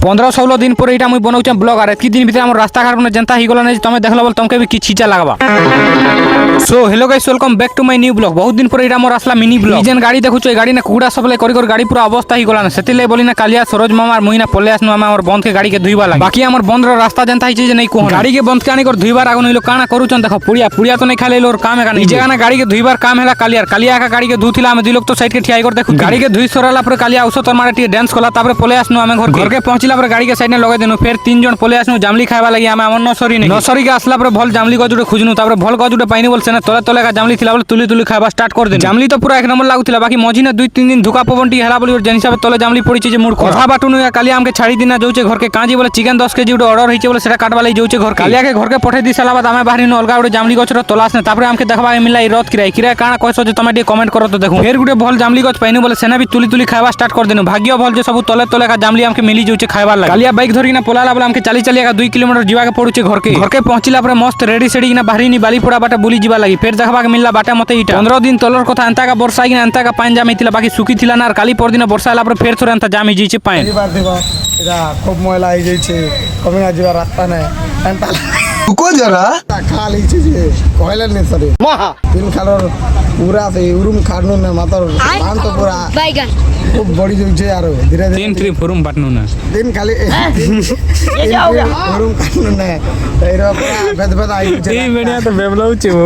15-16 दिन पर এটা মুই বনাউছে ব্লগ আর কি দিন ভিতরে আমার রাস্তা ঘাট মানে জনতা হই গলা না তুমি দেখলা বল তোমাকে কি ছিচা লাগাবা। So hello guys, welcome back to my new blog. বহুত দিন পরে এটা মোর আসলা মিনি ব্লগ। যেন গাড়ি দেখুছো এই গাড়ি না কুকুড়া সপ্লাই করি গাড়ি পুরো অবস্থা হই গলা না, সেতিলে বলি না কালিয়া সরোজ মামা আর মুই না পলে আসনু আমার বন্ধকে গাড়িকে ধুইবা লাগে। বাকি আমার বন্ধর রাস্তা জনতা হইছে যে নাই কোন গাড়িকে বন্ধকে আনি কর ধুইবার আগুন হইলো কানা করুচন দেখো পুড়িয়া তো নাই খালি লোর কাম এখানে এই জায়গা না গাড়িকে ধুইবার কাম হেলা কালিয়া একা গাড়িকে ধুতিলা আমি দুই লোক তো সাইড কে ঠিয়াই করে দেখো গাড়িকে ধুই সরালা পরে কালিয়া ঔষধ মারে টিকে ডান্স কলা তারপরে পলে আসনু আমি ঘরকে পৌঁছিলা পরে গাড়িকে সাইড নে লগাই দেনু ফের তিন জন পলে আসনু জামলি খাইবা লাগি আমি আমার নসরিকে আসলা পরে ভল জামলি গজুড়ে খুঁজনু তারপরে ভল গজুড়ে পাইনি বলছে না তলে জামলি থিলা বলে তুলি খাইবা স্টার্ট করে দেন। জামলি তো পুরো এক নম্বর লাগুଥିଲା বাকি মঝিনে 2-3 দিন ধোকা পবনটি হেলা বলি যে হিসাবে তলে জামলি পড়িছে যে মুড কথা বাটুনু কালিয়া আমাকে ছাড়ি দিনা যাচ্ছে ঘরকে কাঁজি বলে চিকেন 10 কেজি উঠে অর্ডার হয়েছে বলে সেটা কাটবা লাগি যাচ্ছে ঘর কালিয়াকে ঘরকে পঠাই দি সালা বাদ আমি বাহিনী অলগা উঠে জামলি গছর তলাস না তারপরে আমাকে দেখবা মিলা এই রথ কিরাই কানা কইছো যে তুমি ଟିକେ কমেন্ট করো তো দেখো ফের গুটে ভল জামলি গছ পাইনি বলে সেনা বি তুলি খাইবা স্টার্ট করে দেনু ভাগ্য ভল যে সব তলে কা জামলি আমাকে মিলি যাচ্ছে খাইবার লাগে। কালিয়া বাইক ধরি না পলালা বলে আমাকে চালি 2 কিলোমিটার যাওয়াকে পড়ুছে ঘরকে পৌঁছিলা পরে মস্ত রেডি সেডি না বাহিনী বালি পোড়া বাটা বুলি যাবা লাগি ফের দেখবাকে মিললা বাটা মতে ইটা 15 দিন তলর কথা এন্তাকা বর্ষা কিনা এন্তাকা পানি জামিতিলা বাকি শুকি থিলা না আর কালি পরদিন বর্ষা এলা পরে ফের থরে এন্তা জামি যাইছে পানি এটা খুব ময়লা হয়ে যাইছে কমে যাবার রাস্তা নাই এন্তা रुको जरा খাল হইছে যে কইলেন নি সরে তিন খালর পুরা সে উরুম খাড়নু না মাতর পান তো পুরা বাইগান খুব বড়ি যাইছে আর ধীরে ধীরে তিন ফ্রি ফরুম বাটনু না দিন খালি উরুম খাড়নু না এরা পুরা বেদ আইছে এই মেনিয়া তো বেবলাউছে ও